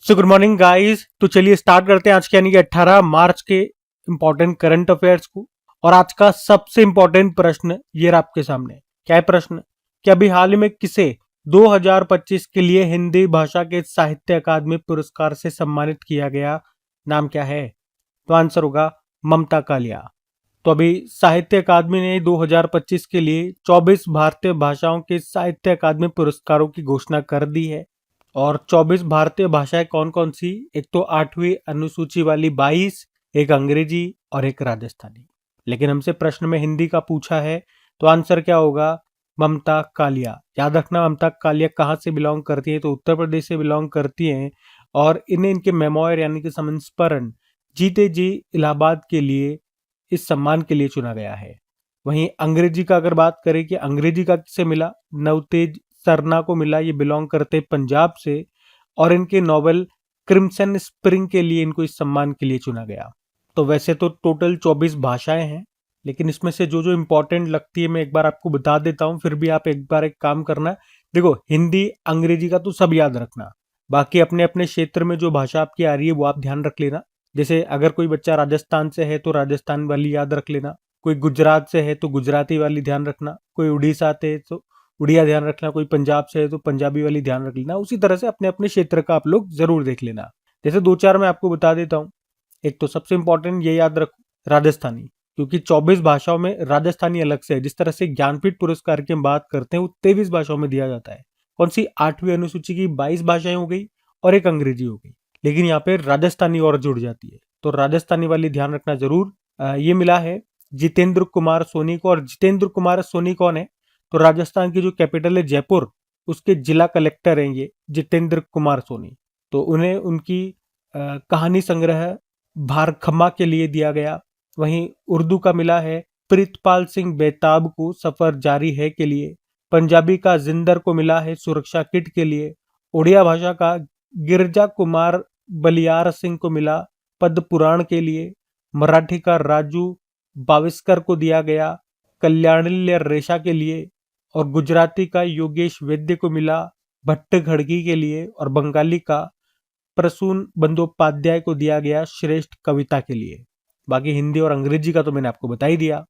So good morning guys. तो चलिए start करते हैं आज के यानी कि 18 मार्च के इंपॉर्टेंट करंट अफेयर्स को। और आज का सबसे इंपॉर्टेंट प्रश्न ये रहा आपके सामने। क्या है प्रश्न? कि अभी हाल ही में किसे 2025 के लिए हिंदी भाषा के साहित्य अकादमी पुरस्कार से सम्मानित किया गया? नाम क्या है? तो आंसर होगा ममता कालिया। तो अभी साहित्य अकादमी ने 2025 के लिए 24 भारतीय भाषाओं के साहित्य अकादमी पुरस्कारों की घोषणा कर दी है। और 24 भारतीय भाषाएं कौन कौन सी? एक तो 8वीं अनुसूची वाली 22, एक अंग्रेजी और एक राजस्थानी। लेकिन हमसे प्रश्न में हिंदी का पूछा है, तो आंसर क्या होगा? ममता कालिया। याद रखना, ममता कालिया कहाँ से बिलोंग करती है? तो उत्तर प्रदेश से बिलोंग करती हैं। और इन्हें इनके मेमोयर यानी कि संस्मरण जीते जी इलाहाबाद के लिए इस सम्मान के लिए चुना गया है। वहीं अंग्रेजी का अगर बात करें कि अंग्रेजी का किसे मिला? नवतेज सरना को मिला। ये बिलोंग करते पंजाब से और इनके नॉवेल क्रिम्सन स्प्रिंग के लिए इनको इस सम्मान के लिए चुना गया। तो वैसे तो टोटल 24 भाषाएं हैं, लेकिन इसमें से जो जो इंपॉर्टेंट लगती है मैं एक बार आपको बता देता हूं। फिर भी आप एक बार एक काम करना, देखो हिंदी अंग्रेजी का तो सब याद रखना, बाकी अपने अपने क्षेत्र में जो भाषा आपकी आ रही है वो आप ध्यान रख लेना। जैसे अगर कोई बच्चा राजस्थान से है तो राजस्थान वाली याद रख लेना, कोई गुजरात से है तो गुजराती वाली ध्यान रखना, कोई उड़ीसा से है तो उड़िया ध्यान रखना, कोई पंजाब से है तो पंजाबी वाली ध्यान रख लेना। उसी तरह से अपने अपने क्षेत्र का आप लोग जरूर देख लेना। जैसे दो चार मैं आपको बता देता हूँ। एक तो सबसे इंपॉर्टेंट ये याद रखो, राजस्थानी, क्योंकि 24 भाषाओं में राजस्थानी अलग से है। जिस तरह से ज्ञानपीठ पुरस्कार की हम बात करते हैं वो 23 भाषाओं में दिया जाता है। कौन सी? 8वीं अनुसूची की 22 भाषाएं हो गई और एक अंग्रेजी हो गई, लेकिन यहाँ पे राजस्थानी और जुड़ जाती है, तो राजस्थानी वाली ध्यान रखना जरूर। ये मिला है जितेंद्र कुमार सोनी को। और जितेंद्र कुमार सोनी कौन है? तो राजस्थान की जो कैपिटल है जयपुर, उसके जिला कलेक्टर हैं ये जितेंद्र कुमार सोनी। तो उन्हें उनकी कहानी संग्रह भारखम्मा के लिए दिया गया। वहीं उर्दू का मिला है प्रीतपाल सिंह बेताब को सफर जारी है के लिए। पंजाबी का जिंदर को मिला है सुरक्षा किट के लिए। उड़िया भाषा का गिरजा कुमार बलियार सिंह को मिला पद्म पुराण के लिए। मराठी का राजू बाविस्कर को दिया गया कल्याणल्य रेशा के लिए। और गुजराती का योगेश वैद्य को मिला भट्ट खड़गी के लिए। और बंगाली का प्रसून बंदोपाध्याय को दिया गया श्रेष्ठ कविता के लिए। बाकी हिंदी और अंग्रेजी का तो मैंने आपको बता ही दिया।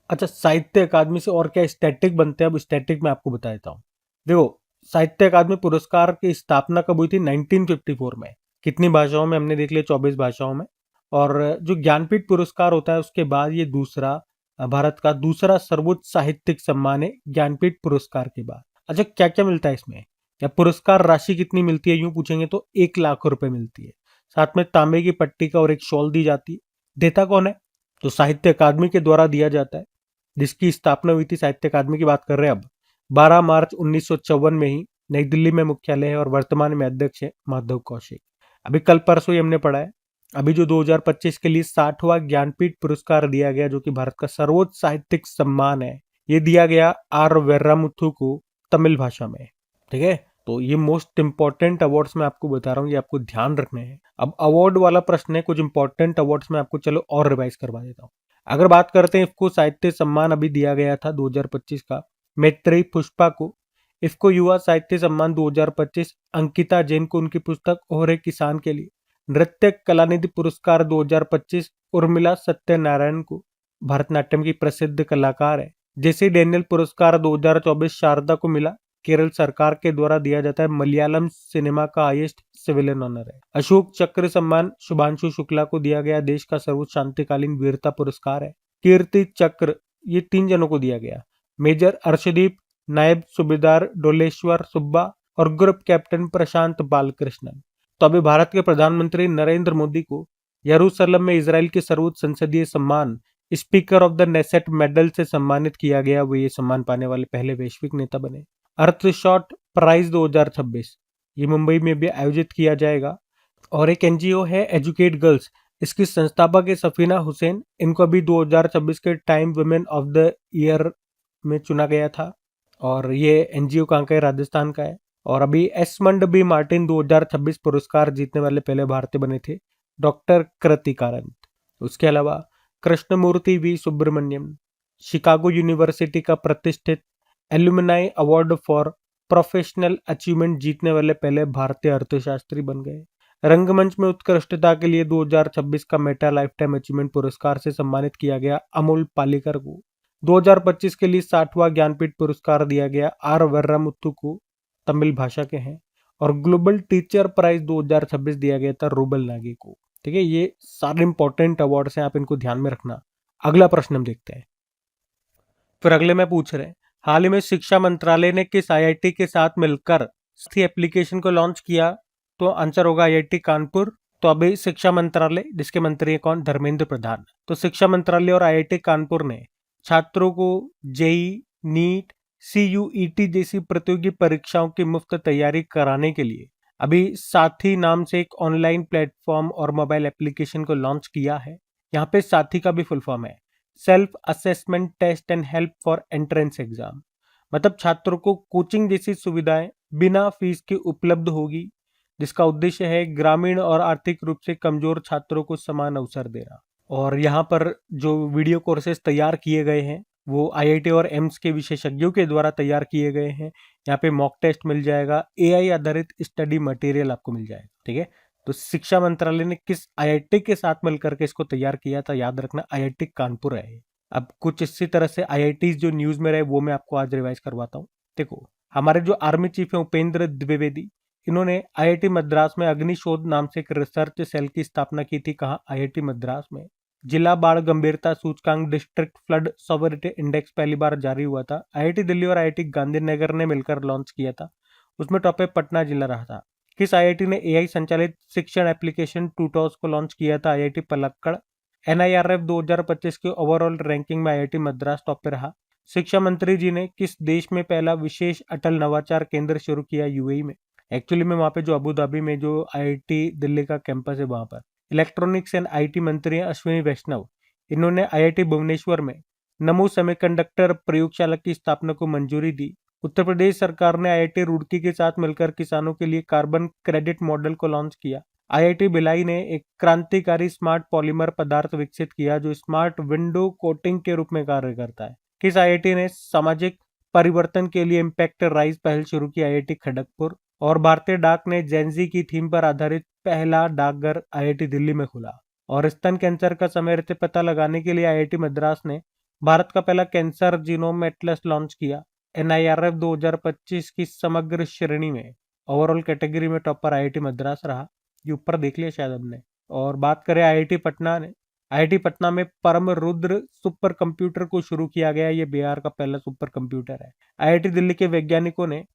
अच्छा, साहित्य अकादमी से और क्या स्टैटिक बनते हैं? अब स्टैटिक में आपको बता देता हूँ। देखो, साहित्य अकादमी पुरस्कार की स्थापना कब हुई थी? 1954 में। कितनी भाषाओं में? हमने देख लिया 24 भाषाओं में। और जो ज्ञानपीठ पुरस्कार होता है उसके बाद ये दूसरा भारत का दूसरा सर्वोच्च साहित्यिक सम्मान है ज्ञानपीठ पुरस्कार के बाद। अच्छा, क्या क्या मिलता है इसमें? या पुरस्कार राशि कितनी मिलती है यूं पूछेंगे तो 1 लाख रुपए मिलती है। साथ में तांबे की पट्टिका और एक शॉल दी जाती है। देता कौन है? तो साहित्य अकादमी के द्वारा दिया जाता है, जिसकी स्थापना हुई थी, साहित्य अकादमी की बात कर रहे हैं अब, 12 मार्च 1954 में ही। नई दिल्ली में मुख्यालय है और वर्तमान में अध्यक्ष है माधव कौशिक। अभी कल परसों ही हमने पढ़ा है। अभी जो 2025 के लिए 60वां ज्ञानपीठ पुरस्कार दिया गया, जो कि भारत का सर्वोच्च साहित्यिक सम्मान है, ये दिया गया आर वेर्रामुथु को तमिल भाषा में। ठीक है, तो ये मोस्ट इंपॉर्टेंट अवार्ड्स मैं आपको बता रहा हूँ, ये आपको ध्यान रखने हैं। अब अवार्ड वाला प्रश्न है, कुछ इंपॉर्टेंट अवार्ड्स में आपको चलो और रिवाइज करवा देता हूँ। अगर बात करते हैं, इफको साहित्य सम्मान अभी दिया गया था 2025 का मैत्रेयी पुष्पा को। इफको युवा साहित्य सम्मान 2025 अंकिता जैन को उनकी पुस्तक ओहरे किसान के लिए। नृत्य कलानिधि पुरस्कार 2025 उर्मिला सत्यनारायण को, भरतनाट्यम की प्रसिद्ध कलाकार है। जेसी डैनियल पुरस्कार 2024 शारदा को मिला। केरल सरकार के द्वारा दिया जाता है, मलयालम सिनेमा का हाईएस्ट सिविलियन ऑनर है। अशोक चक्र सम्मान शुभांशु शुक्ला को दिया गया, देश का सर्वोच्च शांतिकालीन वीरता पुरस्कार है। कीर्ति चक्र ये 3 जनों को दिया गया, मेजर अर्शदीप, नायब सूबेदार डोलेश्वर सुब्बा और ग्रुप कैप्टन प्रशांत बालकृष्णन। तो अभी भारत के प्रधानमंत्री नरेंद्र मोदी को यरूशलेम में इजराइल के सर्वोच्च संसदीय सम्मान speaker of the Knesset medal से सम्मानित किया गया। वो ये सम्मान पाने वाले पहले वैश्विक नेता बने। अर्थशॉट प्राइज 2026 ये मुंबई में भी आयोजित किया जाएगा। और एक एनजीओ है एजुकेट गर्ल्स, इसकी संस्थापक है सफीना हुसैन। इनको अभी 2026 के time women of the year में चुना गया था। और ये एनजीओ कहाँ का है? राजस्थान का है। और अभी एस्मंड बी मार्टिन 2026 पुरस्कार जीतने वाले पहले भारतीय बने थे, डॉक्टर कृतिकानंद। उसके अलावा Krishnamurthy V Subramanian Chicago University का प्रतिष्ठित alumni award for professional achievement जीतने वाले पहले भारतीय अर्थशास्त्री बन गए। रंगमंच में उत्कृष्टता के लिए 2026 का मेटा लाइफ टाइम अचीवमेंट पुरस्कार से सम्मानित किया गया अमोल पालेकर को। 2025 के लिए 60वां ज्ञानपीठ पुरस्कार दिया गया आर वर्रामुत्तु को, तमिल भाषा के हैं। और ग्लोबल टीचर प्राइज 2026 दिया गया था रूबल नागी को। ठीक है, ये सारे इंपॉर्टेंट अवार्ड्स हैं, आप इनको ध्यान में रखना। अगला प्रश्न हम देखते हैं। फिर अगले में पूछ रहे हैं, हाल ही में शिक्षा मंत्रालय ने किस आईआईटी के साथ मिलकर एप्लीकेशन को लॉन्च किया? तो आंसर होगा आईआईटी कानपुर। तो अभी शिक्षा मंत्रालय, जिसके मंत्री है कौन? धर्मेंद्र प्रधान। तो शिक्षा मंत्रालय और आईआईटी कानपुर ने छात्रों को जेई, नीट, सीयूईटी जैसी प्रतियोगी परीक्षाओं की मुफ्त तैयारी कराने के लिए अभी साथी नाम से एक ऑनलाइन प्लेटफॉर्म और मोबाइल एप्लीकेशन को लॉन्च किया है। यहाँ पे साथी का भी फुल फॉर्म है self assessment test and help for entrance exam. मतलब छात्रों को कोचिंग जैसी सुविधाएं बिना फीस के उपलब्ध होगी, जिसका उद्देश्य है ग्रामीण और आर्थिक रूप से कमजोर छात्रों को समान अवसर देना। और यहाँ पर जो वीडियो कोर्सेज तैयार किए गए हैं वो आईआईटी और एम्स के विशेषज्ञों के द्वारा तैयार किए गए हैं। यहाँ पे मॉक टेस्ट मिल जाएगा, एआई आधारित स्टडी मटेरियल आपको मिल जाएगा। ठीक है, तो शिक्षा मंत्रालय ने किस आईआईटी के साथ मिलकर के इसको तैयार किया था? याद रखना आईआईटी कानपुर है। अब कुछ इसी तरह से आईआईटी जो न्यूज में रहे वो मैं आपको आज रिवाइज करवाता हूँ। देखो, हमारे जो आर्मी चीफ है उपेंद्र द्विवेदी, इन्होंने आईआईटी मद्रास में अग्निशोध नाम से एक रिसर्च सेल की स्थापना की थी। कहाँ? आईआईटी मद्रास में। जिला बाढ़ गंभीरता सूचकांक डिस्ट्रिक्ट फ्लड सॉवरिटी इंडेक्स पहली बार जारी हुआ था, आईआईटी दिल्ली और आईआईटी गांधीनगर ने मिलकर लॉन्च किया था। उसमें टॉप पे पटना जिला रहा था। किस आईआईटी ने एआई संचालित शिक्षण एप्लीकेशन टूटॉस को लॉन्च किया था? आईआईटी पलक्कड़। एनआईआरएफ 2025 के ओवरऑल रैंकिंग में आईआईटी मद्रास टॉप पे रहा। शिक्षा मंत्री जी ने किस देश में पहला विशेष अटल नवाचार केंद्र शुरू किया? यूएई में। एक्चुअली में वहां पे जो अबू धाबी में जो आईआईटी दिल्ली का कैंपस है वहां पर। इलेक्ट्रॉनिक्स एंड आईटी मंत्री अश्विनी वैष्णव, इन्होंने आईआईटी भुवनेश्वर में नमो सेमीकंडक्टर प्रयोगशाला की स्थापना को मंजूरी दी। उत्तर प्रदेश सरकार ने आईआईटी रुड़की के साथ मिलकर किसानों के लिए कार्बन क्रेडिट मॉडल को लॉन्च किया। आईआईटी भिलाई ने एक क्रांतिकारी स्मार्ट पॉलीमर पदार्थ विकसित किया जो स्मार्ट विंडो कोटिंग के रूप में कार्य करता है। किस आईआईटी ने सामाजिक परिवर्तन के लिए इम्पैक्ट राइज पहल शुरू की? आईआईटी खड़गपुर। और भारतीय डाक ने जेनजी की थीम पर आधारित पहला डाकघर आईआईटी दिल्ली में खुला। और स्तन कैंसर का समय रहते पता लगाने के लिए आईआईटी मद्रास ने भारत का पहला कैंसर जीनोम एटलस लॉन्च किया। एनआईआरएफ 2025 की समग्र श्रेणी में ओवरऑल कैटेगरी में टॉपर आईआईटी मद्रास रहा। ये ऊपर देख लिया शायद हमने। और बात करें आईआईटी पटना ने, आईआईटी पटना में परम रुद्र सुपर कंप्यूटर को शुरू किया गया। ये बिहार का पहला सुपर कंप्यूटर है। आईआईटी दिल्ली के वैज्ञानिकों ने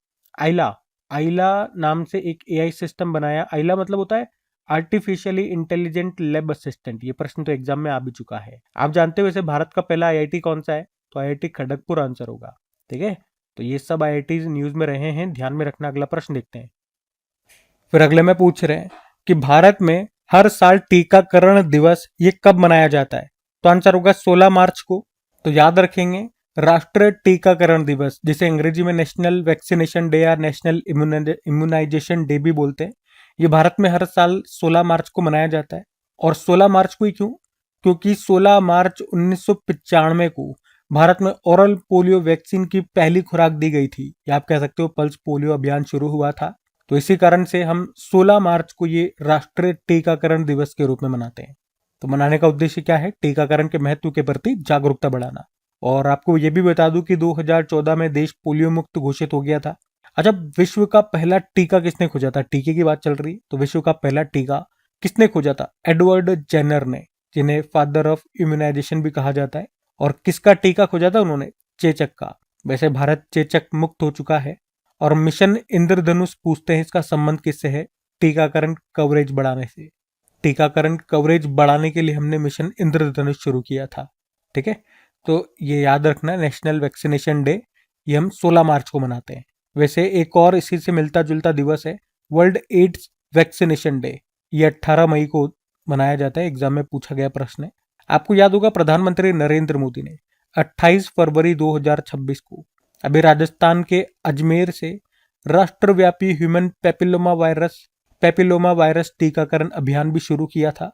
आइला नाम से एक एआई सिस्टम बनाया। आइला मतलब होता है आर्टिफिशियली इंटेलिजेंट लैब असिस्टेंट। ये प्रश्न तो एग्जाम में आ भी चुका है। आप जानते हो वैसे भारत का पहला आईआईटी कौन सा है? तो आईआईटी खड़गपुर आंसर होगा। ठीक है, तो ये सब आईआईटी न्यूज में रहे हैं, ध्यान में रखना। अगला प्रश्न देखते हैं। फिर अगले में पूछ रहे हैं कि भारत में हर साल टीकाकरण दिवस ये कब मनाया जाता है? तो आंसर होगा 16 मार्च को। तो याद रखेंगे राष्ट्रीय टीकाकरण दिवस, जिसे अंग्रेजी में नेशनल वैक्सीनेशन डे या नेशनल इम्यूनाइजेशन डे भी बोलते हैं, ये भारत में हर साल 16 मार्च को मनाया जाता है। और 16 मार्च को ही क्यों? क्योंकि 16 मार्च 1995 को भारत में ओरल पोलियो वैक्सीन की पहली खुराक दी गई थी, या आप कह सकते हो पल्स पोलियो अभियान शुरू हुआ था। तो इसी कारण से हम 16 मार्च को ये राष्ट्रीय टीकाकरण दिवस के रूप में मनाते हैं। तो मनाने का उद्देश्य क्या है? टीकाकरण के महत्व के प्रति जागरूकता बढ़ाना। और आपको ये भी बता दूं कि 2014 में देश पोलियो मुक्त घोषित हो गया था। अच्छा, विश्व का पहला टीका किसने खोजा था? टीके की बात चल रही है, तो विश्व का पहला टीका किसने खोजा था? एडवर्ड जेनर ने, जिन्हें फादर ऑफ इम्यूनाइजेशन भी कहा जाता है। और किसका टीका खोजा था उन्होंने? चेचक का। वैसे भारत चेचक मुक्त हो चुका है। और मिशन इंद्रधनुष पूछते हैं इसका संबंध किससे है? टीकाकरण कवरेज बढ़ाने से। टीकाकरण कवरेज बढ़ाने के लिए हमने मिशन इंद्रधनुष शुरू किया था। ठीक है, तो ये याद रखना, नेशनल वैक्सीनेशन डे ये हम 16 मार्च को मनाते हैं। वैसे एक और इसी से मिलता जुलता दिवस है वर्ल्ड एड्स वैक्सीनेशन डे। ये 18 मई को मनाया जाता है। एग्जाम में पूछा गया प्रश्न है। आपको याद होगा प्रधानमंत्री नरेंद्र मोदी ने 28 फरवरी 2026 को अभी राजस्थान के अजमेर से राष्ट्रव्यापी ह्यूमन पेपिलोमा वायरस टीकाकरण अभियान भी शुरू किया था।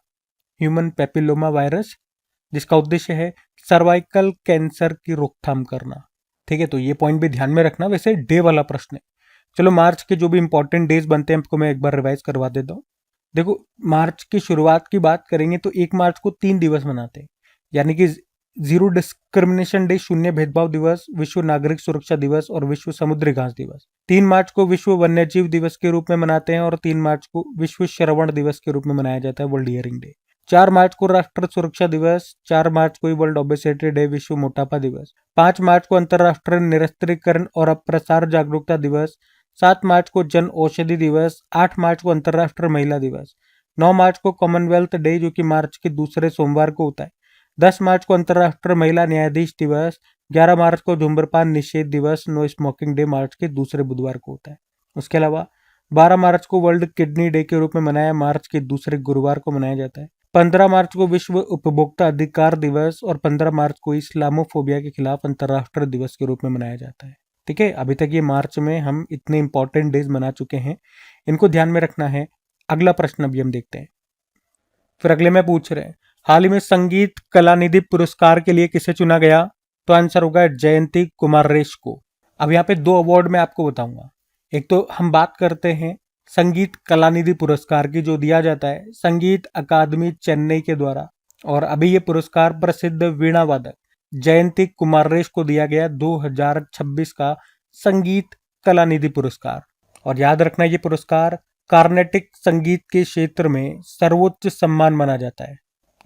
ह्यूमन पेपिलोमा वायरस, जिसका उद्देश्य है सर्वाइकल कैंसर की रोकथाम करना। ठीक है, तो ये पॉइंट भी ध्यान में रखना। वैसे डे वाला प्रश्न है। चलो मार्च के जो भी इंपॉर्टेंट डेज बनते हैं आपको मैं एक बार रिवाइज करवा देता हूँ। देखो, मार्च की शुरुआत की बात करेंगे तो 1 मार्च को 3 दिवस मनाते हैं, यानी कि जीरो डिस्क्रिमिनेशन डे, शून्य भेदभाव दिवस, विश्व नागरिक सुरक्षा दिवस और विश्व समुद्री घास दिवस। 3 मार्च को विश्व वन्यजीव दिवस के रूप में मनाते हैं और 3 मार्च को विश्व श्रवण दिवस के रूप में मनाया जाता है, वर्ल्ड हियरिंग डे। 4 मार्च को राष्ट्र सुरक्षा दिवस, 4 मार्च को वर्ल्ड ओबेसिटी डे, विश्व मोटापा दिवस। 5 मार्च को अंतर्राष्ट्रीय निरस्त्रीकरण और अप्रसार जागरूकता दिवस। 7 मार्च को जन औषधि दिवस। 8 मार्च को अंतर्राष्ट्रीय महिला दिवस। 9 मार्च को कॉमनवेल्थ डे, जो कि मार्च के दूसरे सोमवार को होता है। 10 मार्च को अंतर्राष्ट्रीय महिला न्यायाधीश दिवस। 11 मार्च को धूम्रपान निषेध दिवस, नो स्मोकिंग डे, मार्च के दूसरे बुधवार को होता है। उसके अलावा 12 मार्च को वर्ल्ड किडनी डे के रूप में मनाया, मार्च के दूसरे गुरुवार को मनाया जाता है। 15 मार्च को विश्व उपभोक्ता अधिकार दिवस और 15 मार्च को इस्लामोफोबिया के खिलाफ अंतर्राष्ट्रीय दिवस के रूप में मनाया जाता है। ठीक है, अभी तक ये मार्च में हम इतने इंपॉर्टेंट डेज मना चुके हैं, इनको ध्यान में रखना है। अगला प्रश्न अभी हम देखते हैं। फिर अगले में पूछ रहे हैं, हाल ही में संगीत कलानिधि पुरस्कार के लिए किसे चुना गया? तो आंसर होगा जयंती कुमारेश को। अब यहाँ पे 2 अवार्ड मैं आपको बताऊंगा। एक तो हम बात करते हैं संगीत कलानिधि पुरस्कार की, जो दिया जाता है संगीत अकादमी चेन्नई के द्वारा, और अभी ये पुरस्कार प्रसिद्ध वीणा वादक जयंती कुमारेश को दिया गया 2026 का संगीत कलानिधि पुरस्कार। और याद रखना, ये पुरस्कार कार्नेटिक संगीत के क्षेत्र में सर्वोच्च सम्मान माना जाता है,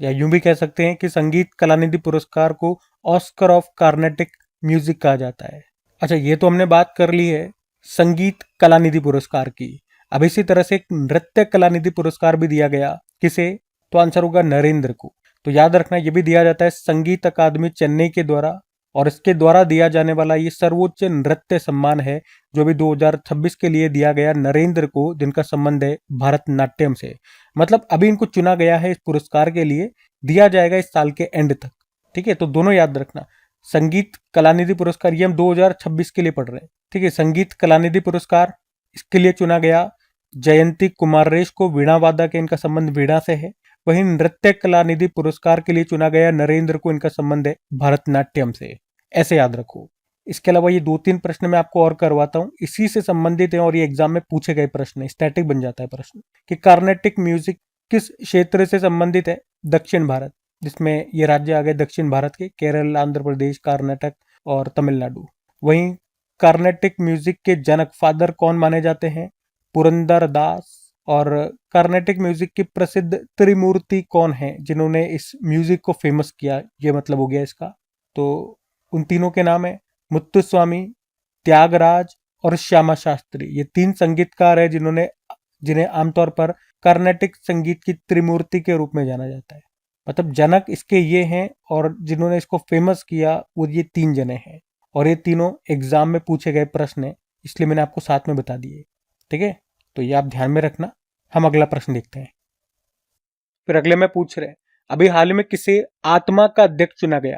या यूं भी कह सकते हैं कि संगीत कलानिधि पुरस्कार को ऑस्कर ऑफ कार्नेटिक म्यूजिक कहा जाता है। अच्छा, ये तो हमने बात कर ली है संगीत कलानिधि पुरस्कार की। अब इसी तरह से एक नृत्य कलानिधि पुरस्कार भी दिया गया, किसे? तो आंसर होगा नरेंद्र को। तो याद रखना, ये भी दिया जाता है संगीत अकादमी चेन्नई के द्वारा, और इसके द्वारा दिया जाने वाला ये सर्वोच्च नृत्य सम्मान है, जो भी 2026 के लिए दिया गया नरेंद्र को, जिनका संबंध है भरतनाट्यम से। मतलब अभी इनको चुना गया है इस पुरस्कार के लिए, दिया जाएगा इस साल के एंड तक। ठीक है, तो दोनों याद रखना, संगीत कलानिधि पुरस्कार ये हम 2026 के लिए पढ़ रहे हैं। ठीक है, संगीत कलानिधि पुरस्कार इसके लिए चुना गया जयंती कुमारेश को, वीणा वादक है, इनका संबंध वीणा से है। वहीं नृत्य कलानिधि पुरस्कार के लिए चुना गया नरेंद्र को, इनका संबंध है भरतनाट्यम से। ऐसे याद रखो। इसके अलावा ये 2-3 प्रश्न मैं आपको और करवाता हूँ, इसी से संबंधित है और ये एग्जाम में पूछे गए प्रश्न है, स्टैटिक बन जाता है प्रश्न कि कार्नेटिक म्यूजिक किस क्षेत्र से संबंधित है? दक्षिण भारत, जिसमें ये राज्य आ गए दक्षिण भारत के, केरल, आंध्र प्रदेश, कर्नाटक और तमिलनाडु। वहीं कार्नेटिक म्यूजिक के जनक, फादर कौन माने जाते हैं? पुरंदर दास। और कार्नेटिक म्यूजिक की प्रसिद्ध त्रिमूर्ति कौन है जिन्होंने इस म्यूजिक को फेमस किया? ये मतलब हो गया इसका। तो उन तीनों के नाम है मुत्तुस्वामी, त्यागराज और श्यामा शास्त्री। ये 3 संगीतकार हैं जिन्हें आमतौर पर कार्नेटिक संगीत की त्रिमूर्ति के रूप में जाना जाता है। मतलब जनक इसके ये हैं, और जिन्होंने इसको फेमस किया वो ये 3 जने हैं, और ये तीनों एग्जाम में पूछे गए प्रश्न है, इसलिए मैंने आपको साथ में बता दिए। ठीक है, तो ये आप ध्यान में रखना। हम अगला प्रश्न देखते हैं। फिर अगले में पूछ रहे हैं, अभी हाल ही में किसे आत्मा का अध्यक्ष चुना गया?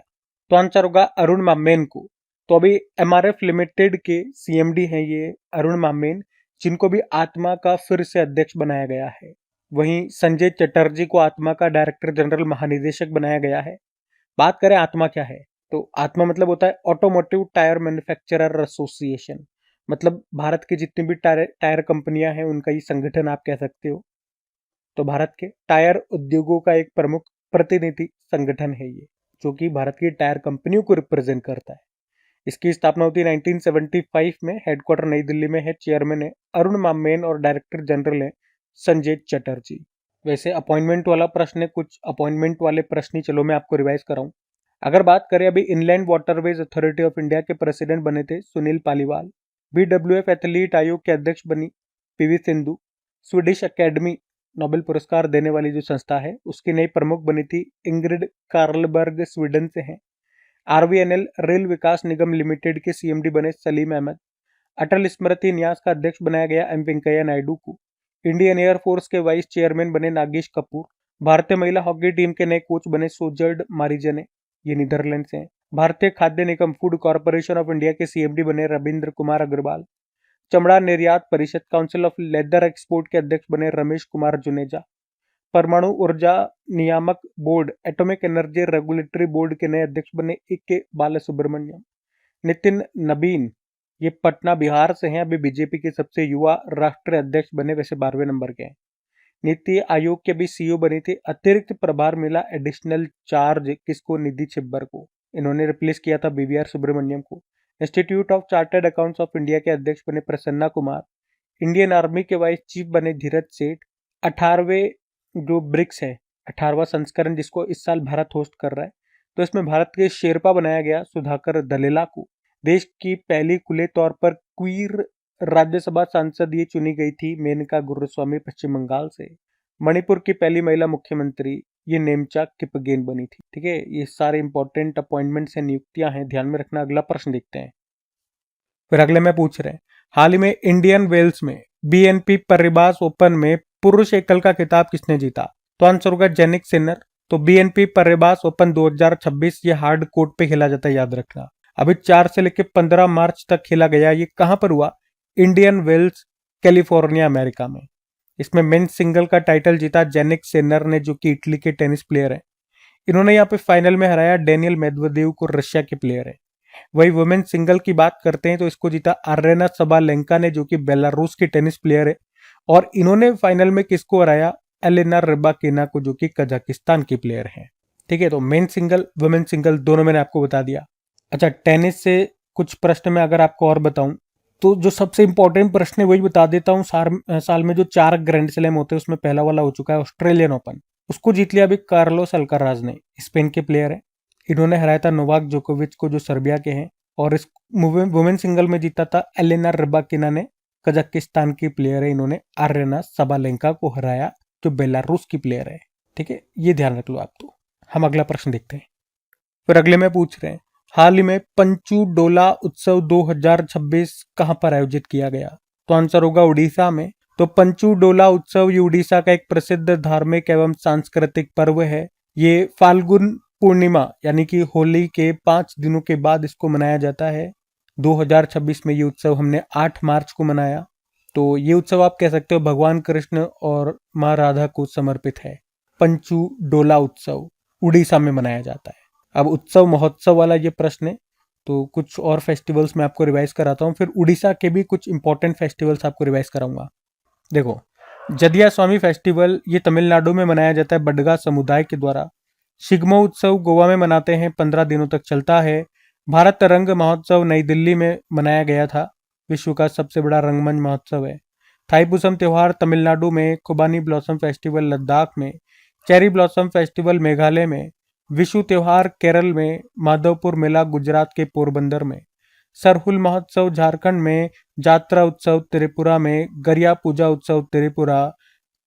तो आंसर होगा अरुण मामेन को। तो अभी एमआरएफ लिमिटेड के सीएमडी हैं ये अरुण मामेन, जिनको भी आत्मा का फिर से अध्यक्ष बनाया गया है। वहीं संजय चटर्जी को आत्मा का डायरेक्टर जनरल महानिदेशक बनाया गया है। बात करें आत्मा क्या है, तो आत्मा मतलब होता है ऑटोमोटिव टायर मैन्युफैक्चरर एसोसिएशन। मतलब भारत की जितनी भी टायर कंपनियां हैं उनका ये संगठन आप कह सकते हो। तो भारत के टायर उद्योगों का एक प्रमुख प्रतिनिधि संगठन है ये, जो कि भारत की टायर कंपनियों को रिप्रेजेंट करता है। इसकी स्थापना होती है 1975 में, हेडक्वार्टर नई दिल्ली में है। चेयरमैन है अरुण मामेन और डायरेक्टर जनरल है संजय चटर्जी। वैसे अपॉइंटमेंट वाला प्रश्न है, कुछ अपॉइंटमेंट वाले प्रश्न ही चलो मैं आपको रिवाइज कराऊं। अगर बात करें, अभी inland waterways authority of India के प्रेसिडेंट बने थे सुनील पालीवाल। बीडब्ल्यूएफ एथलीट आयोग के अध्यक्ष बनी PV Sindhu. Swedish academy Nobel पुरस्कार देने वाली जो संस्था है उसकी नई प्रमुख बनी थी इंग्रिड कार्लबर्ग, स्वीडन से हैं। आरवीएनएल रेल विकास निगम लिमिटेड के सीएमडी बने सलीम अहमद। अटल स्मृति न्यास का अध्यक्ष बनाया गया एम वेंकैया नायडू को। इंडियन एयरफोर्स के वाइस चेयरमैन बने नागेश कपूर। भारतीय महिला हॉकी टीम के नए कोच बने सोजर्ड मारिजने, ये नीदरलैंड से हैं। भारतीय खाद्य निगम फूड कॉरपोरेशन ऑफ इंडिया के सीएमडी बने रविंद्र कुमार अग्रवाल। चमड़ा निर्यात परिषद काउंसिल ऑफ लेदर एक्सपोर्ट के अध्यक्ष बने रमेश कुमार जुनेजा। परमाणु ऊर्जा नियामक board atomic energy regulatory board के नए अध्यक्ष बने के बालासुब्रमण्यम। नितिन नबीन, ये पटना बिहार से हैं, अभी बीजेपी के सबसे युवा राष्ट्रीय अध्यक्ष बने, वैसे 12वें नंबर के हैं। नीति आयोग के भी सीईओ बनी थी। अतिरिक्त प्रभार मिला, एडिशनल चार्ज किसको? निधि छिब्बर को। इन्होंने रिप्लेस किया था बीवीआर सुब्रमण्यम को। Institute of chartered accounts of India के अध्यक्ष बने प्रसन्ना कुमार। इंडियन आर्मी के वाइस चीफ बने धीरज सेठ। 18वें जो ब्रिक्स है, 18वां संस्करण जिसको इस साल भारत होस्ट कर रहा है, तो इसमें भारत के शेरपा बनाया गया सुधाकर दलेला को। देश की पहली खुले तौर पर क्वीर राज्यसभा सांसद ये चुनी गई थी मेनका गुरुस्वामी पश्चिम बंगाल से। मणिपुर की पहली महिला मुख्यमंत्री ये नेमचा किपगेन बनी थी। ठीक है, ये सारे इंपॉर्टेंट अपॉइंटमेंट्स हैं, नियुक्तियां हैं, ध्यान में रखना। अगला प्रश्न देखते हैं। फिर अगले में पूछ रहे हैं, हाल ही में इंडियन वेल्स में बीएनपी परिबास ओपन में पुरुष एकल का खिताब किसने जीता? तो आंसर होगा जेनिक सिनर। तो बीएनपी परिबास ओपन 2026 ये हार्ड कोर्ट पे खेला जाता है, याद रखना। अभी 4 से लेकर 15 मार्च तक खेला गया। ये कहां पर हुआ? इंडियन वेल्स, कैलिफोर्निया, अमेरिका में। इसमें मेंस सिंगल का टाइटल जीता जेनिक सिनर ने, जो कि इटली के टेनिस प्लेयर है। इन्होंने यहाँ पे फाइनल में हराया डेनियल मेदवेदेव को, रशिया के प्लेयर है। वही वुमेन सिंगल की बात करते हैं तो इसको जीता आर्यना सबालेंका ने, जो कि बेलारूस की टेनिस प्लेयर है। और इन्होंने फाइनल में किसको हराया? एलेना रबाकिना को, जो कि कजाकिस्तान की प्लेयर है। ठीक है, तो मेन सिंगल वुमेन सिंगल दोनों मैंने आपको बता दिया। अच्छा, टेनिस से कुछ प्रश्न में अगर आपको और बताऊं तो जो सबसे इंपॉर्टेंट प्रश्न है वही बता देता हूँ। साल में जो 4 ग्रैंड स्लैम होते हैं उसमें पहला वाला हो चुका है ऑस्ट्रेलियन ओपन, उसको जीत लिया अभी कार्लोस अल्काराज ने, स्पेन के प्लेयर है। इन्होंने हराया था नोवाक जोकोविच को, जो सर्बिया के हैं। और इस वुमेन सिंगल में जीता था एलेना रबाकिना ने, कजाकिस्तान की प्लेयर है। इन्होंने आर्यना सबालेंका को हराया, जो बेलारूस की प्लेयर है। ठीक है, ये ध्यान रख लो आप। तो हम अगला प्रश्न देखते हैं। फिर अगले में पूछ रहे हैं, हाल ही में पंचू डोला उत्सव 2026 कहां पर आयोजित किया गया? तो आंसर होगा उड़ीसा में। तो पंचू डोला उत्सव ये उड़ीसा का एक प्रसिद्ध धार्मिक एवं सांस्कृतिक पर्व है। ये फाल्गुन पूर्णिमा यानी कि होली के 5 दिनों के बाद इसको मनाया जाता है। 2026 में ये उत्सव हमने 8 मार्च को मनाया। तो ये उत्सव आप कह सकते हो भगवान कृष्ण और माँ राधा को समर्पित है। पंचू डोला उत्सव उड़ीसा में मनाया जाता है। अब उत्सव महोत्सव वाला ये प्रश्न है, तो कुछ और फेस्टिवल्स मैं आपको रिवाइज कराता हूँ। फिर उड़ीसा के भी कुछ इंपॉर्टेंट फेस्टिवल्स आपको रिवाइज कराऊंगा। देखो, जदिया स्वामी फेस्टिवल ये तमिलनाडु में मनाया जाता है बडगा समुदाय के द्वारा। शिग्मो उत्सव गोवा में मनाते हैं, 15 दिनों तक चलता है। भारत रंग महोत्सव नई दिल्ली में मनाया गया था, विश्व का सबसे बड़ा रंगमंच महोत्सव है। थाईपुसम त्योहार तमिलनाडु में, खुबानी ब्लॉसम फेस्टिवल लद्दाख में, चेरी ब्लॉसम फेस्टिवल मेघालय में, विशु त्योहार केरल में, माधवपुर मेला गुजरात के पोरबंदर में, सरहुल महोत्सव झारखंड में, जात्रा उत्सव त्रिपुरा में, गरिया पूजा उत्सव त्रिपुरा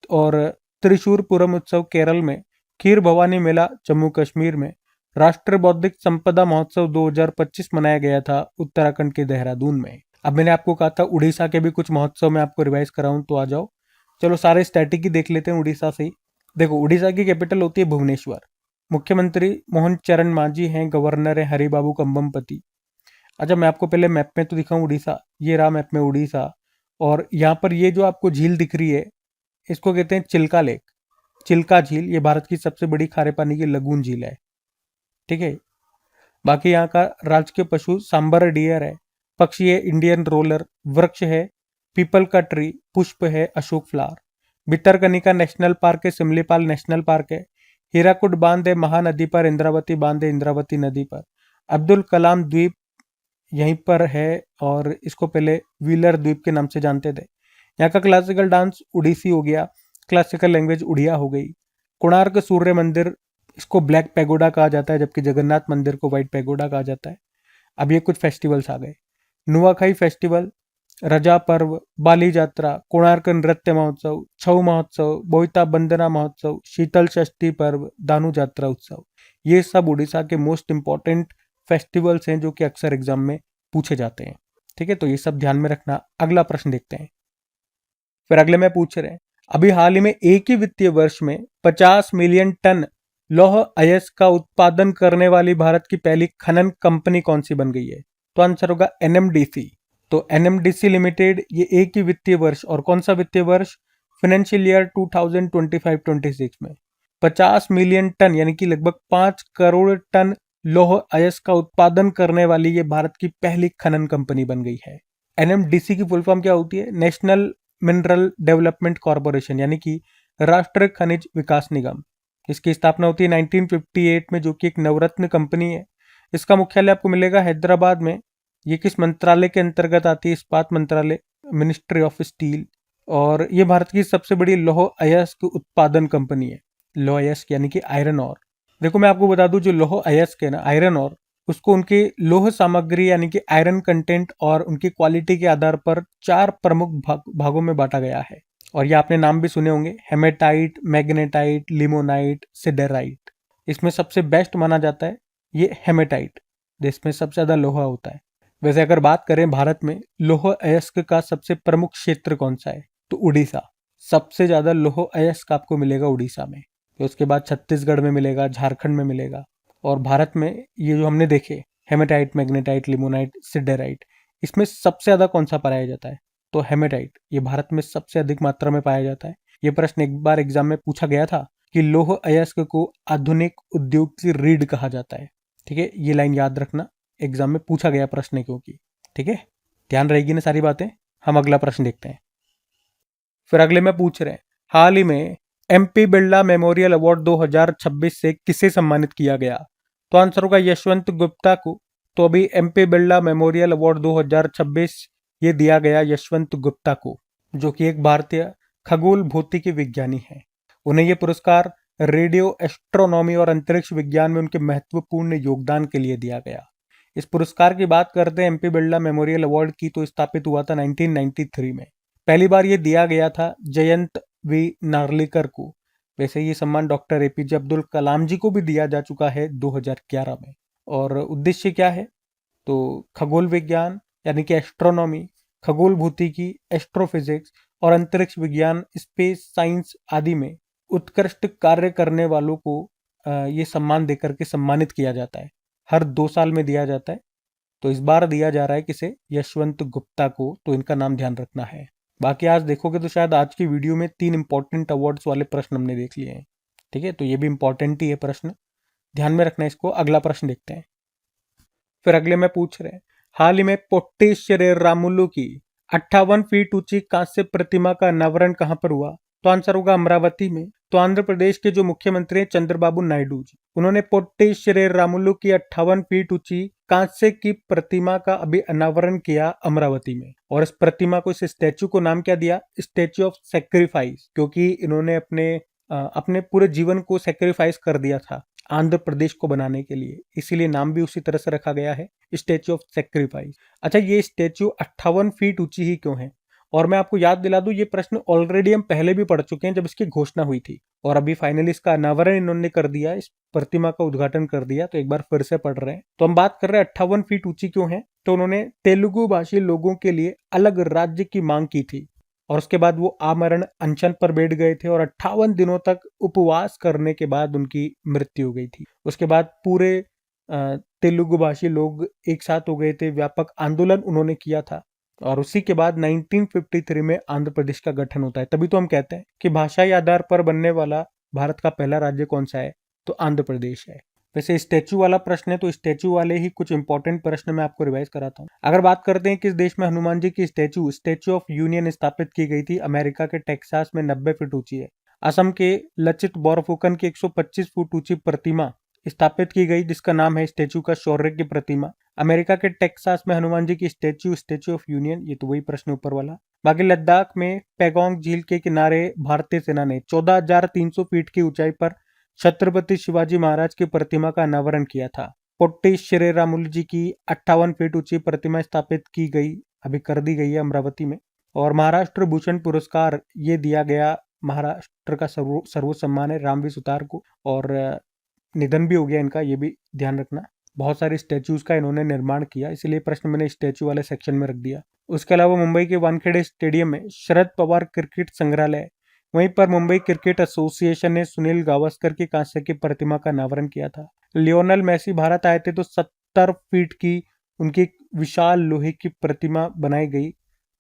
और त्रिशूरपुरम उत्सव केरल में, खीर भवानी मेला जम्मू कश्मीर में, राष्ट्रीय बौद्धिक संपदा महोत्सव 2025 मनाया गया था उत्तराखंड के देहरादून में। अब मैंने आपको कहा था उड़ीसा के भी कुछ महोत्सव मैं आपको रिवाइज कराऊं, तो आ जाओ। चलो सारे स्टैटिक ही देख लेते हैं उड़ीसा से ही। देखो, उड़ीसा की कैपिटल होती है भुवनेश्वर। मुख्यमंत्री मोहन चरण मांझी हैं, गवर्नर है हरिबाबू कंबमपति। अच्छा, मैं आपको पहले मैप में तो दिखाऊं उड़ीसा। ये रहा मैप में उड़ीसा, और यहाँ पर ये जो आपको झील दिख रही है इसको कहते हैं चिल्का लेक, चिल्का झील। ये भारत की सबसे बड़ी खारे पानी की लगून झील है। ठीक है, बाकी यहाँ का राजकीय पशु सांबर डियर है, पक्षी है इंडियन रोलर, वृक्ष है पीपल का ट्री, पुष्प है Ashok flower. Bhitarkanika national park है, सिमलीपाल नेशनल पार्क है। हीराकुड बांध है महानदी पर, इंद्रावती बांध है इंद्रावती नदी पर। अब्दुल कलाम द्वीप यहीं पर है, और इसको पहले व्हीलर द्वीप के नाम से जानते थे। यहाँ का क्लासिकल डांस उड़ीसी हो गया, क्लासिकल लैंग्वेज उड़िया हो गई। कोणार्क सूर्य मंदिर, इसको ब्लैक पैगोडा कहा जाता है, जबकि जगन्नाथ मंदिर को व्हाइट पैगोडा कहा जाता है। अब ये कुछ फेस्टिवल्स आ गए। नुआखाई फेस्टिवल, रजा पर्व, बाली यात्रा, कोणार्क नृत्य महोत्सव, छऊ महोत्सव, बोईता बंदना महोत्सव, शीतल षष्ठी पर्व, दानु यात्रा उत्सव। ये सब उड़ीसा के मोस्ट इंपॉर्टेंट फेस्टिवल्स हैं जो कि अक्सर एग्जाम में पूछे जाते हैं। ठीक है, तो ये सब ध्यान में रखना। अगला प्रश्न देखते हैं। फिर अगले में पूछ रहे हैं, अभी हाल ही में एक ही वित्तीय वर्ष में 50 मिलियन टन लौह अयस्क का उत्पादन करने वाली भारत की पहली खनन कंपनी कौन सी बन गई है? तो आंसर होगा एनएमडीसी। तो एनएमडीसी लिमिटेड ये एक ही वित्तीय वर्ष, और कौन सा वित्तीय वर्ष? फाइनेंशियल ईयर 2025-26 में 50 मिलियन टन यानी कि लगभग 5 करोड़ टन लौह अयस्क का उत्पादन करने वाली ये भारत की पहली खनन कंपनी बन गई है। एनएमडीसी की फुल फॉर्म क्या होती है? नेशनल मिनरल डेवलपमेंट कॉर्पोरेशन, यानी कि राष्ट्रीय खनिज विकास निगम। इसकी स्थापना होती है 1958 में, जो कि एक नवरत्न कंपनी है। इसका मुख्यालय आपको मिलेगा हैदराबाद में। ये किस मंत्रालय के अंतर्गत आती है? इस्पात मंत्रालय, मिनिस्ट्री ऑफ स्टील। और ये भारत की सबसे बड़ी लौह अयस्क उत्पादन कंपनी है। लौह अयस्क यानी कि आयरन और। देखो मैं आपको बता दूं, जो लौह अयस्क है ना, आयरन और, उसको उनके लौह सामग्री यानी कि आयरन कंटेंट और उनकी क्वालिटी के आधार पर 4 प्रमुख भागों में बांटा गया है। और ये आपने नाम भी सुने होंगे, हेमेटाइट, मैग्नेटाइट, लिमोनाइट, सिडेराइट। इसमें सबसे बेस्ट माना जाता है ये हेमेटाइट, जिसमें सबसे ज्यादा लोहा होता है। वैसे अगर बात करें भारत में लौह अयस्क का सबसे प्रमुख क्षेत्र कौन सा है, तो उड़ीसा। सबसे ज्यादा लौह अयस्क आपको मिलेगा उड़ीसा में। तो उसके बाद छत्तीसगढ़ में मिलेगा, झारखंड में मिलेगा। और भारत में ये जो हमने देखे, हेमेटाइट, मैग्नेटाइट, लिमोनाइट, सिडेराइट, इसमें सबसे ज्यादा कौन सा पाया जाता है, तो हेमेटाइट। ये भारत में सबसे अधिक मात्रा में पाया जाता है। ये प्रश्न एक बार एग्जाम में पूछा गया था कि लौह अयस्क को आधुनिक उद्योग की रीढ़ कहा जाता है। ठीक है, ये लाइन याद रखना, एग्जाम में पूछा गया प्रश्न है क्योंकि। ठीक है, ध्यान रहेगी ना सारी बातें। हम अगला प्रश्न देखते हैं। फिर अगले में पूछ रहे हैं, हाल ही में एमपी बिरला मेमोरियल अवार्ड 2026 से किसे सम्मानित किया गया? तो आंसर होगा यशवंत गुप्ता को। तो अभी एमपी बिरला मेमोरियल अवार्ड 2026 ये दिया गया यशवंत गुप्ता को, जो कि एक भारतीय खगोल भौतिकी विज्ञानी है। उन्हें यह पुरस्कार रेडियो एस्ट्रोनॉमी और अंतरिक्ष विज्ञान में उनके महत्वपूर्ण योगदान के लिए दिया गया। इस पुरस्कार की बात करते हैं एमपी बिरला मेमोरियल अवार्ड की, तो स्थापित हुआ था 1993 में। पहली बार ये दिया गया था जयंत वी नार्लिकर को। वैसे ये सम्मान डॉक्टर एपीजे अब्दुल कलाम जी को भी दिया जा चुका है 2011 में। और उद्देश्य क्या है, तो खगोल विज्ञान यानी कि एस्ट्रोनॉमी, खगोल भौतिकी, एस्ट्रोफिजिक्स और अंतरिक्ष विज्ञान, स्पेस साइंस आदि में उत्कृष्ट कार्य करने वालों को ये सम्मान देकर के सम्मानित किया जाता है। हर 2 साल में दिया जाता है। तो इस बार दिया जा रहा है किसे? यशवंत गुप्ता को। तो इनका नाम ध्यान रखना है। बाकी आज देखोगे तो शायद आज की वीडियो में 3 इंपॉर्टेंट अवार्ड्स वाले प्रश्न हमने देख लिए हैं। ठीक है, तो ये भी इंपॉर्टेंट ही है प्रश्न, ध्यान में रखना इसको। अगला प्रश्न देखते हैं। फिर अगले में पूछ रहे हैं, हाल ही में पोट्टी श्रीरामुलु की 58 फीट ऊंची कांस्य प्रतिमा का अनावरण कहां पर हुआ? तो आंसर होगा अमरावती में। तो आंध्र प्रदेश के जो मुख्यमंत्री हैं चंद्रबाबू नायडू जी, उन्होंने पोट्टी श्रीरामुलु की 58 फीट ऊंची कांस्य की प्रतिमा का अभी अनावरण किया अमरावती में। और इस प्रतिमा को, इस स्टैचू को नाम क्या दिया? स्टैचू ऑफ सेक्रीफाइस, क्योंकि इन्होंने अपने पूरे जीवन को सेक्रीफाइस कर दिया था आंध्र प्रदेश को बनाने के लिए, इसीलिए नाम भी उसी तरह से रखा गया है, स्टैचू ऑफ सेक्रीफाइस। अच्छा, ये स्टैचू 58 फीट ऊंची ही क्यों है? और मैं आपको याद दिला दूं, ये प्रश्न ऑलरेडी हम पहले भी पढ़ चुके हैं जब इसकी घोषणा हुई थी, और अभी फाइनली इसका अनावरण इन्होंने कर दिया, इस प्रतिमा का उद्घाटन कर दिया, तो एक बार फिर से पढ़ रहे हैं। तो हम बात कर रहे हैं 58 फीट ऊंची क्यों है, तो उन्होंने तेलुगु भाषी लोगों के लिए अलग राज्य की मांग की थी, और उसके बाद वो आमरण अनशन पर बैठ गए थे, और 58 दिनों तक उपवास करने के बाद उनकी मृत्यु हो गई थी। उसके बाद पूरे तेलुगु भाषी लोग एक साथ हो गए थे, व्यापक आंदोलन उन्होंने किया था, और उसी के बाद 1953 में आंध्र प्रदेश का गठन होता है। तभी तो हम कहते हैं कि भाषाई आधार पर बनने वाला भारत का पहला राज्य कौन सा है, तो आंध्र प्रदेश है। वैसे स्टैचू वाला प्रश्न है, तो स्टैचू वाले ही कुछ इंपॉर्टेंट प्रश्न मैं आपको रिवाइज कराता हूँ। अगर बात करते हैं किस देश में हनुमान जी की स्टैचू ऑफ यूनियन स्थापित की गई थी, अमेरिका के टेक्सास में 90 फीट ऊंची है। असम के लचित बोरफुकन की 125 फुट ऊंची प्रतिमा स्थापित की गई, जिसका नाम है स्टैचू का शौर्य की प्रतिमा। अमेरिका के टेक्सास में हनुमान जी की स्टैचू ऑफ यूनियन, ये तो वही प्रश्न ऊपर वाला। बाकी लद्दाख में पैगोंग झील के किनारे भारतीय सेना ने 14,300 फीट की ऊंचाई पर छत्रपति शिवाजी महाराज की प्रतिमा का अनावरण किया था। पोट्टी श्रीरामुलु जी की 58 फीट ऊंची प्रतिमा स्थापित की गई, अभी कर दी गई है अमरावती में। और महाराष्ट्र भूषण पुरस्कार ये दिया गया, महाराष्ट्र का सर्वोच्च सम्मान है, रामवी सुतार को, और निधन भी हो गया इनका, ये भी ध्यान रखना। बहुत सारे स्टैचूज का इन्होंने निर्माण किया, इसलिए प्रश्न मैंने स्टैचू वाले सेक्शन में रख दिया। उसके अलावा मुंबई के वानखेड़े स्टेडियम में शरद पवार क्रिकेट संग्रहालय, वहीं पर मुंबई क्रिकेट एसोसिएशन ने सुनील गावस्कर की कांस्य की प्रतिमा का अनावरण किया था। लियोनल मेसी भारत आए थे तो 70 फीट की उनकी विशाल लोहे की प्रतिमा बनाई गई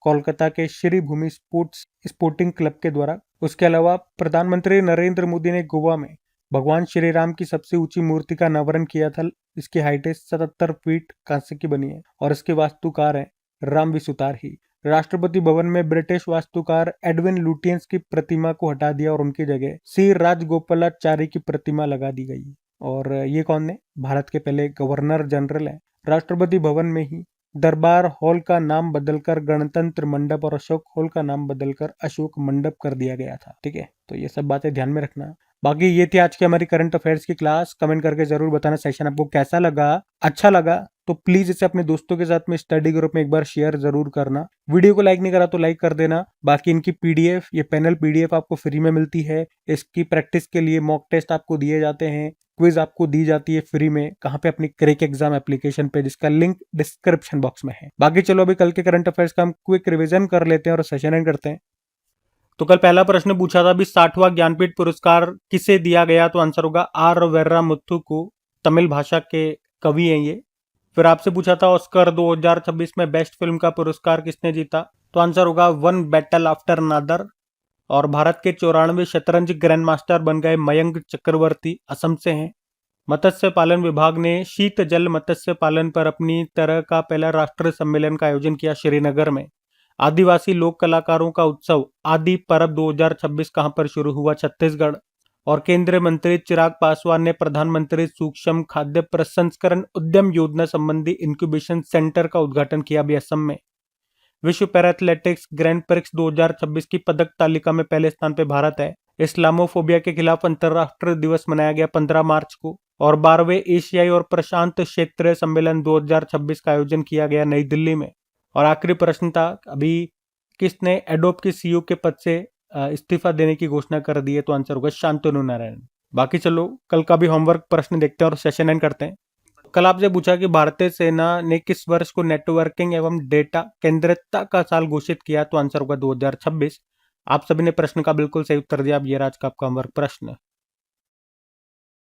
कोलकाता के श्री भूमि स्पोर्टिंग क्लब के द्वारा। उसके अलावा प्रधानमंत्री नरेंद्र मोदी ने गोवा में भगवान श्री राम की सबसे ऊंची मूर्ति का अनावरण किया था। इसकी हाइट 77 फीट कांस्य की बनी है, और इसके वास्तुकार है रामवी सुतार ही। राष्ट्रपति भवन में ब्रिटिश वास्तुकार एडविन लुटियंस की प्रतिमा को हटा दिया और उनकी जगह सी राजगोपालाचारी की प्रतिमा लगा दी गई। और ये कौन है? भारत के पहले गवर्नर जनरल है। राष्ट्रपति भवन में ही दरबार हॉल का नाम बदलकर गणतंत्र मंडप और अशोक हॉल का नाम बदलकर अशोक मंडप कर दिया गया था। ठीक है, तो ये सब बातें ध्यान में रखना। बाकी ये थी आज की हमारी करंट अफेयर्स की क्लास। कमेंट करके जरूर बताना सेशन आपको कैसा लगा। अच्छा लगा तो प्लीज इसे अपने दोस्तों के साथ में स्टडी ग्रुप में एक बार शेयर जरूर करना। वीडियो को लाइक नहीं करा तो लाइक कर देना। बाकी इनकी पीडीएफ, ये पैनल पीडीएफ आपको फ्री में मिलती है। इसकी प्रैक्टिस के लिए मॉक टेस्ट आपको दिए जाते हैं, क्विज आपको दी जाती है फ्री में। कहाँ पे? अपनी क्रैक एग्जाम एप्लीकेशन पे, जिसका लिंक डिस्क्रिप्शन बॉक्स में है। बाकी चलो अभी कल के करंट अफेयर्स का हम क्विक रिवीजन कर लेते हैं और सेशन एंड करते हैं। तो कल पहला प्रश्न पूछा था अभी 60वां ज्ञानपीठ पुरस्कार किसे दिया गया? तो आंसर होगा आर वेर्रामुथु को। तमिल भाषा के कवि हैं ये। फिर आपसे पूछा था ऑस्कर 2026 में बेस्ट फिल्म का पुरस्कार किसने जीता? तो आंसर होगा वन बैटल आफ्टर नादर। और भारत के 94 शतरंज ग्रैंड मास्टर बन गए मयंक चक्रवर्ती, असम से हैं। मत्स्य पालन विभाग ने शीत जल मत्स्य पालन पर अपनी तरह का पहला राष्ट्रीय सम्मेलन का आयोजन किया श्रीनगर में। आदिवासी लोक कलाकारों का उत्सव आदि परब 2026 कहां पर शुरू हुआ? छत्तीसगढ़। और केंद्रीय मंत्री चिराग पासवान ने प्रधानमंत्री सूक्ष्म खाद्य प्रसंस्करण उद्यम योजना संबंधी इंक्यूबेशन सेंटर का उद्घाटन किया भी असम में। विश्व पैरा एथलेटिक्स ग्रैंड प्रिक्स 2026 की पदक तालिका में पहले स्थान पर भारत है। इस्लामोफोबिया के खिलाफ अंतर्राष्ट्रीय दिवस मनाया गया 15 मार्च को। और 12वें एशियाई और प्रशांत क्षेत्रीय सम्मेलन 2026 का आयोजन किया गया नई दिल्ली में। और आखिरी प्रश्न था अभी किसने एडोब के सीईओ के पद से इस्तीफा देने की घोषणा कर दी है? तो आंसर होगा शांतनु नारायण। बाकी चलो कल का भी होमवर्क प्रश्न देखते हैं और सेशन एंड करते हैं। कल आपसे पूछा कि भारतीय सेना ने किस वर्ष को नेटवर्किंग एवं डेटा केंद्रितता का साल घोषित किया? तो आंसर होगा 2026। आप सभी ने प्रश्न का बिल्कुल सही उत्तर दिया। अब ये आज का आपका होमवर्क प्रश्न।